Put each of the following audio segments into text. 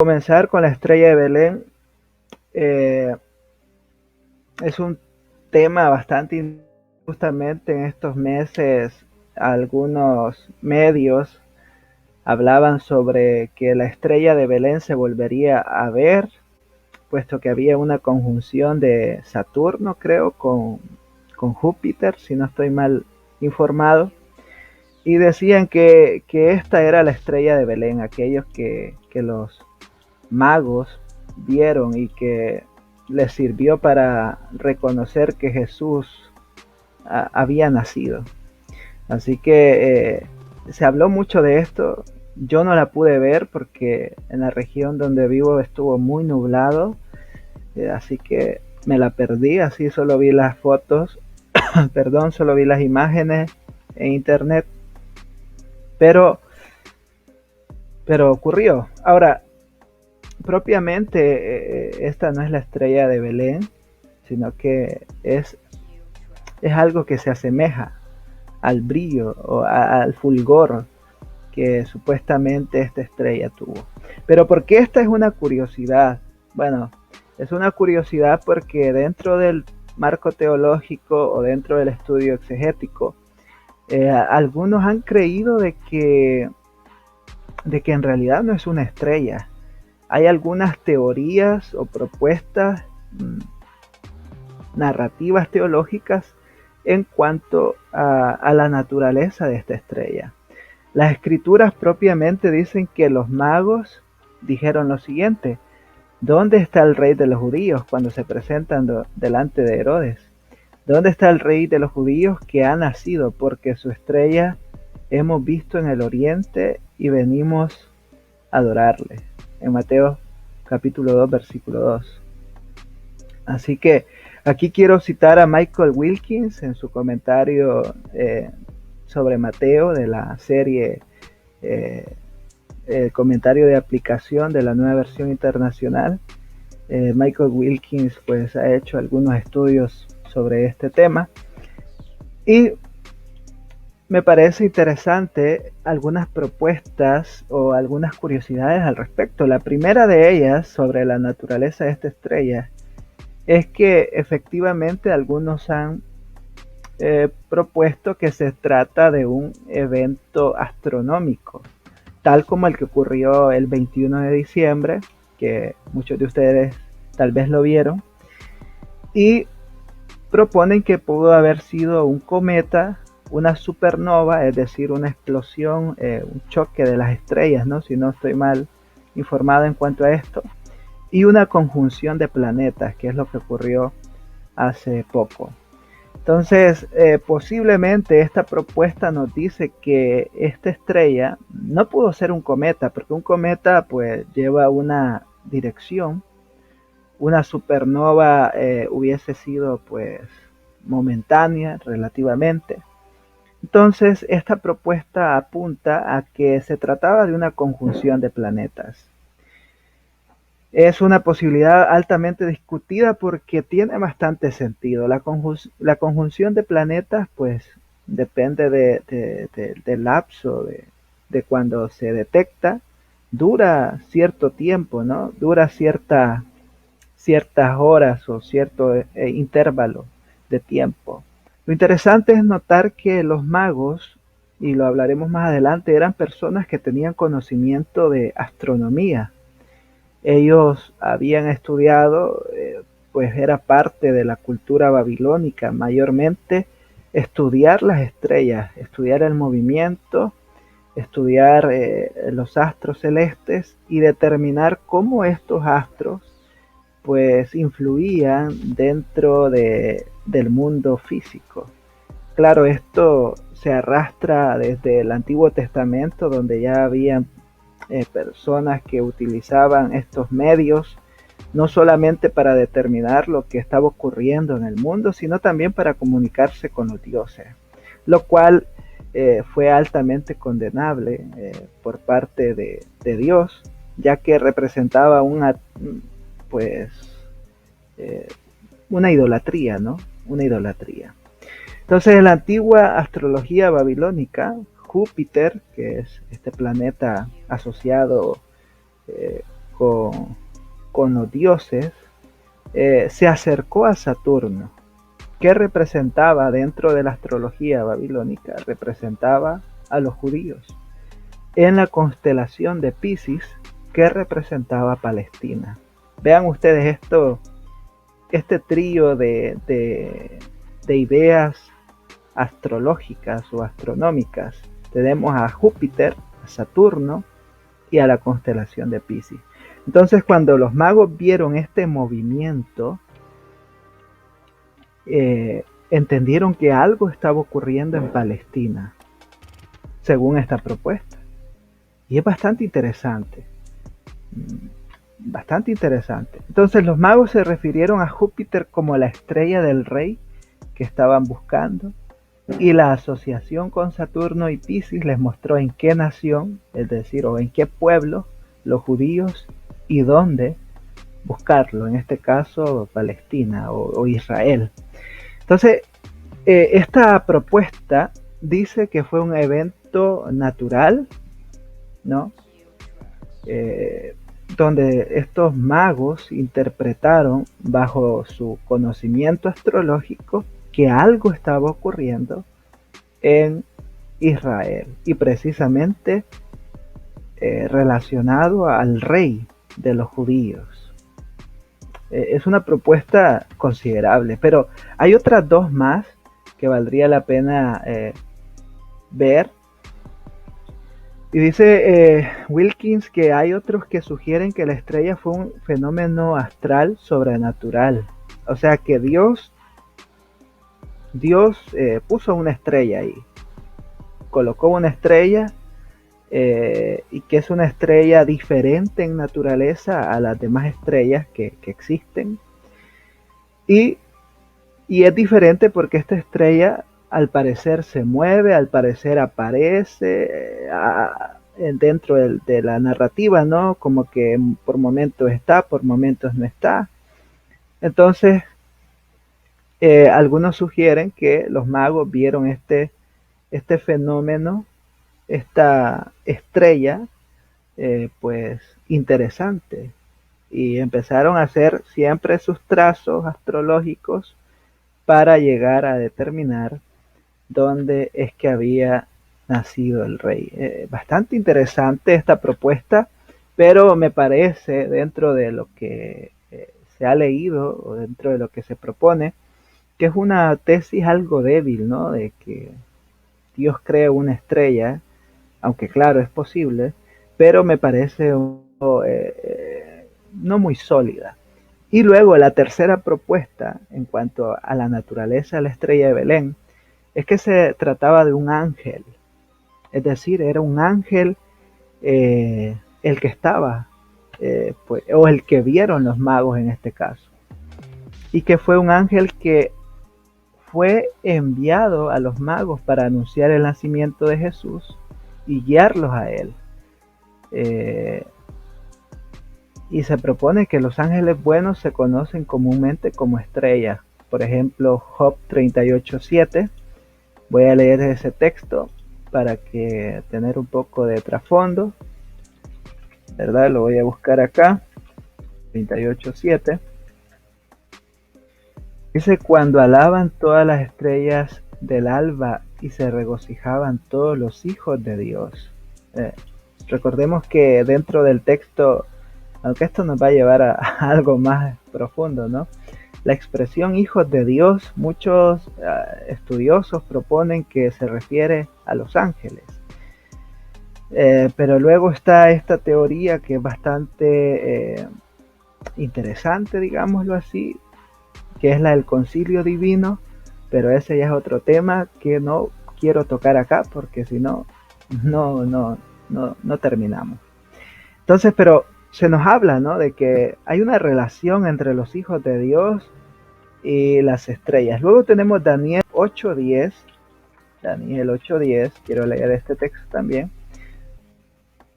Comenzar con la estrella de Belén eh, es un tema bastante justamente en estos meses. Algunos medios hablaban sobre que la estrella de Belén se volvería a ver, puesto que había una conjunción de Saturno, creo, con Júpiter, si no estoy mal informado. Y decían que esta era la estrella de Belén, aquellos que los magos vieron y que les sirvió para reconocer que Jesús había nacido. Así que se habló mucho de esto. Yo no la pude ver porque en la región donde vivo estuvo muy nublado, así que me la perdí. Así solo vi las fotos, perdón, solo vi las imágenes en internet, pero, pero ocurrió. Ahora, propiamente esta no es la estrella de Belén, sino que es algo que se asemeja al brillo o al fulgor que supuestamente esta estrella tuvo. Pero ¿por qué esta es una curiosidad? Bueno, es una curiosidad porque dentro del marco teológico o dentro del estudio exegético, algunos han creído de que en realidad no es una estrella. Hay algunas teorías o propuestas narrativas teológicas en cuanto a la naturaleza de esta estrella. Las escrituras propiamente dicen que los magos dijeron lo siguiente: ¿dónde está el rey de los judíos? Cuando se presentan delante de Herodes. ¿Dónde está el rey de los judíos que ha nacido? Porque su estrella hemos visto en el oriente y venimos a adorarle. En Mateo capítulo 2, versículo 2. Así que aquí quiero citar a Michael Wilkins en su comentario sobre Mateo de la serie el comentario de aplicación de la nueva versión internacional. Michael Wilkins pues ha hecho algunos estudios sobre este tema y me parece interesante algunas propuestas o algunas curiosidades al respecto. La primera de ellas sobre la naturaleza de esta estrella es que efectivamente algunos han propuesto que se trata de un evento astronómico, tal como el que ocurrió el 21 de diciembre, que muchos de ustedes tal vez lo vieron, y proponen que pudo haber sido un cometa, una supernova, es decir, una explosión, un choque de las estrellas, ¿no? Si no estoy mal informado en cuanto a esto, y una conjunción de planetas, que es lo que ocurrió hace poco. Entonces, posiblemente esta propuesta nos dice que esta estrella no pudo ser un cometa, porque un cometa pues lleva una dirección, una supernova hubiese sido pues momentánea relativamente. Entonces, esta propuesta apunta a que se trataba de una conjunción de planetas. Es una posibilidad altamente discutida porque tiene bastante sentido. La conjunción de planetas pues depende del lapso de cuando se detecta. Dura cierto tiempo, ¿no? Dura ciertas horas o cierto intervalo de tiempo. Lo interesante es notar que los magos, y lo hablaremos más adelante, eran personas que tenían conocimiento de astronomía. Ellos habían estudiado, pues era parte de la cultura babilónica, mayormente estudiar las estrellas, estudiar el movimiento, estudiar los astros celestes y determinar cómo estos astros pues influían dentro del mundo físico. Claro, esto se arrastra desde el Antiguo Testamento, donde ya habían personas que utilizaban estos medios no solamente para determinar lo que estaba ocurriendo en el mundo, sino también para comunicarse con los dioses, lo cual fue altamente condenable por parte de Dios, ya que representaba pues, eh, una idolatría, ¿no? Una idolatría. Entonces, en la antigua astrología babilónica, Júpiter, que es este planeta asociado con los dioses, se acercó a Saturno, que representaba dentro de la astrología babilónica, representaba a los judíos, en la constelación de Piscis, que representaba a Palestina. Vean ustedes este trío de ideas astrológicas o astronómicas. Tenemos a Júpiter, a Saturno y a la constelación de Piscis. Entonces, cuando los magos vieron este movimiento, entendieron que algo estaba ocurriendo en Palestina, según esta propuesta. Y es bastante interesante. Bastante interesante. Entonces los magos se refirieron a Júpiter como la estrella del rey que estaban buscando, y la asociación con Saturno y Piscis les mostró en qué nación, es decir, o en qué pueblo, los judíos, y dónde buscarlo, en este caso Palestina o Israel. Entonces, esta propuesta dice que fue un evento natural, ¿no? Donde estos magos interpretaron bajo su conocimiento astrológico que algo estaba ocurriendo en Israel, y precisamente relacionado al rey de los judíos. Es una propuesta considerable, pero hay otras dos más que valdría la pena ver. Y dice Wilkins que hay otros que sugieren que la estrella fue un fenómeno astral sobrenatural. O sea que Dios puso una estrella ahí. Colocó una estrella y que es una estrella diferente en naturaleza a las demás estrellas que existen. Y es diferente porque esta estrella al parecer se mueve, al parecer aparece dentro de la narrativa, ¿no? Como que por momentos está, por momentos no está. Entonces, algunos sugieren que los magos vieron este fenómeno, esta estrella, pues interesante, y empezaron a hacer siempre sus trazos astrológicos para llegar a determinar dónde es que había nacido el rey. Bastante interesante esta propuesta, pero me parece, dentro de lo que se ha leído o dentro de lo que se propone, que es una tesis algo débil, ¿no? De que Dios cree una estrella, aunque claro, es posible, pero me parece no muy sólida. Y luego la tercera propuesta en cuanto a la naturaleza de la estrella de Belén es que se trataba de un ángel, es decir, era un ángel el que estaba, pues, o el que vieron los magos en este caso, y que fue un ángel que fue enviado a los magos para anunciar el nacimiento de Jesús y guiarlos a él. Y se propone que los ángeles buenos se conocen comúnmente como estrellas. Por ejemplo, Job 38:7. Voy a leer ese texto para que tener un poco de trasfondo, ¿verdad? Lo voy a buscar acá. 38:7. Dice: cuando alaban todas las estrellas del alba y se regocijaban todos los hijos de Dios. Recordemos que dentro del texto, aunque esto nos va a llevar a algo más profundo, ¿no? La expresión hijos de Dios, muchos estudiosos proponen que se refiere a los ángeles. Pero luego está esta teoría que es bastante interesante, digámoslo así, que es la del concilio divino, pero ese ya es otro tema que no quiero tocar acá porque si no, no terminamos. Entonces, pero se nos habla, ¿no?, de que hay una relación entre los hijos de Dios y las estrellas. Luego tenemos Daniel 8:10. Daniel 8:10, quiero leer este texto también,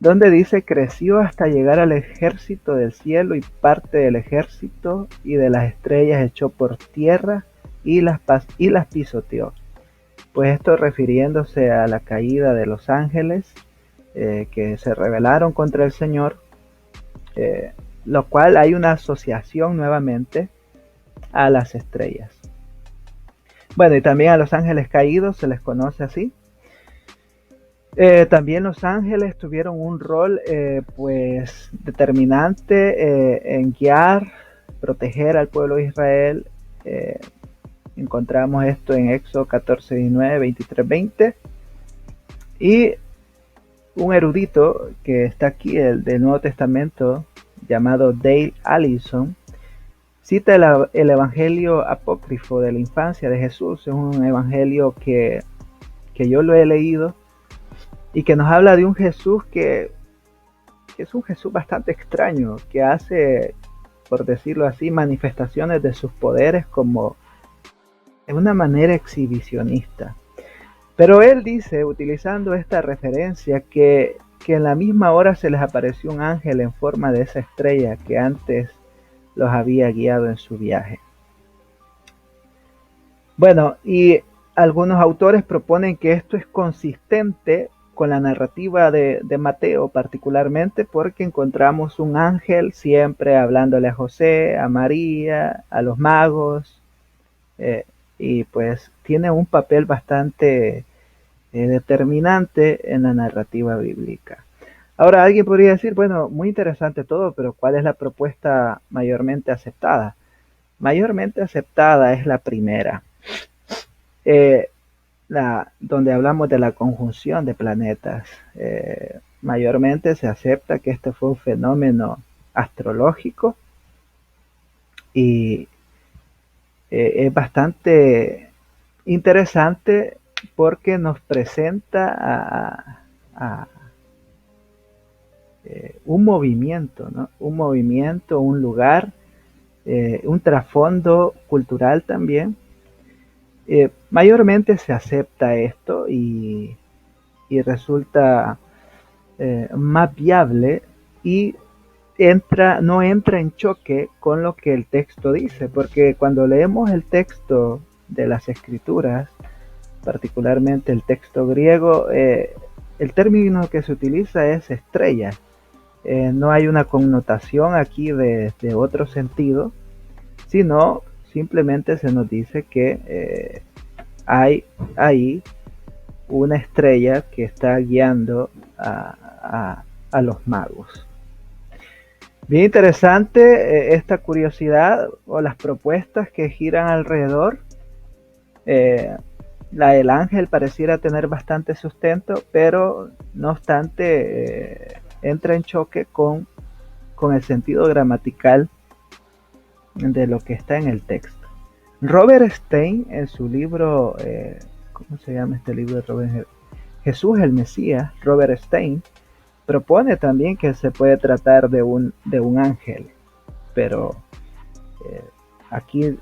donde dice: creció hasta llegar al ejército del cielo, y parte del ejército y de las estrellas echó por tierra y las pisoteó. Pues esto refiriéndose a la caída de los ángeles que se rebelaron contra el Señor, lo cual hay una asociación nuevamente a las estrellas. Bueno, y también a los ángeles caídos se les conoce así. También los ángeles tuvieron un rol pues determinante en guiar, proteger al pueblo de Israel. Encontramos esto en Éxodo 14, 19, 23, 20. Y un erudito que está aquí, el del Nuevo Testamento, llamado Dale Allison, cita el evangelio apócrifo de la infancia de Jesús. Es un evangelio que yo lo he leído y que nos habla de un Jesús que es un Jesús bastante extraño, que hace, por decirlo así, manifestaciones de sus poderes como de una manera exhibicionista. Pero él dice, utilizando esta referencia, que en la misma hora se les apareció un ángel en forma de esa estrella que antes los había guiado en su viaje. Bueno, y algunos autores proponen que esto es consistente con la narrativa de Mateo particularmente, porque encontramos un ángel siempre hablándole a José, a María, a los magos, y pues tiene un papel bastante determinante en la narrativa bíblica. Ahora alguien podría decir, bueno, muy interesante todo, pero ¿cuál es la propuesta mayormente aceptada? Mayormente aceptada es la primera, donde hablamos de la conjunción de planetas. Mayormente se acepta que este fue un fenómeno astrológico y es bastante interesante porque nos presenta a un movimiento, ¿no? Un movimiento, un lugar, un trasfondo cultural también. Mayormente se acepta esto y resulta más viable y no entra en choque con lo que el texto dice, porque cuando leemos el texto de las escrituras, particularmente el texto griego, el término que se utiliza es estrella. No hay una connotación aquí de otro sentido, sino simplemente se nos dice que hay ahí una estrella que está guiando a los magos. Bien interesante esta curiosidad o las propuestas que giran alrededor. La del ángel pareciera tener bastante sustento, pero no obstante entra en choque con el sentido gramatical de lo que está en el texto. Robert Stein, en su libro, ¿cómo se llama este libro de Robert? Jesús el Mesías, Robert Stein, propone también que se puede tratar de un ángel, pero aquí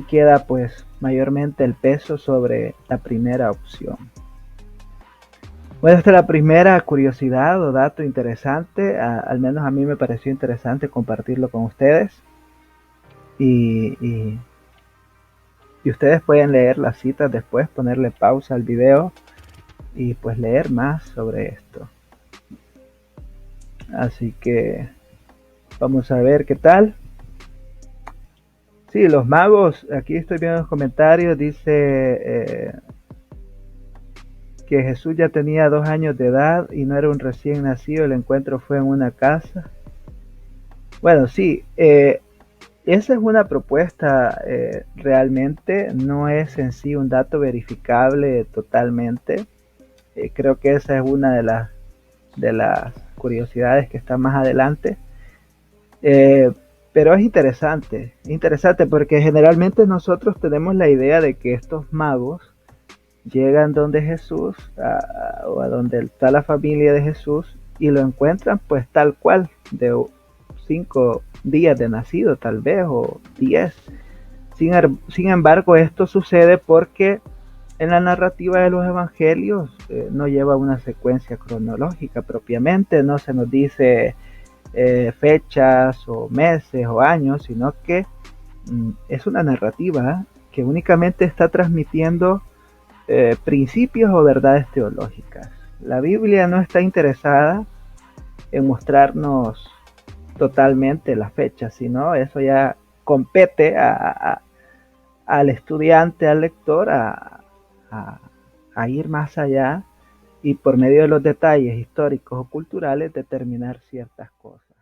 queda pues mayormente el peso sobre la primera opción. Bueno, esta es la primera curiosidad o dato interesante, al menos a mí me pareció interesante compartirlo con ustedes. Y ustedes pueden leer las citas después, ponerle pausa al video y pues leer más sobre esto. Así que vamos a ver qué tal. Sí, los magos, aquí estoy viendo los comentarios, dice que Jesús ya tenía 2 años de edad y no era un recién nacido, el encuentro fue en una casa. Bueno, sí, esa es una propuesta, realmente no es en sí un dato verificable totalmente. Creo que esa es una de las curiosidades que está más adelante. Pero es interesante porque generalmente nosotros tenemos la idea de que estos magos llegan donde Jesús o a donde está la familia de Jesús y lo encuentran pues tal cual, de 5 días de nacido tal vez, o 10. Sin embargo, esto sucede porque en la narrativa de los evangelios no lleva una secuencia cronológica propiamente, no se nos dice fechas o meses o años, sino que es una narrativa que únicamente está transmitiendo principios o verdades teológicas. La Biblia no está interesada en mostrarnos totalmente la fecha, sino eso ya compete al estudiante, al lector, a, a ir más allá y por medio de los detalles históricos o culturales determinar ciertas cosas.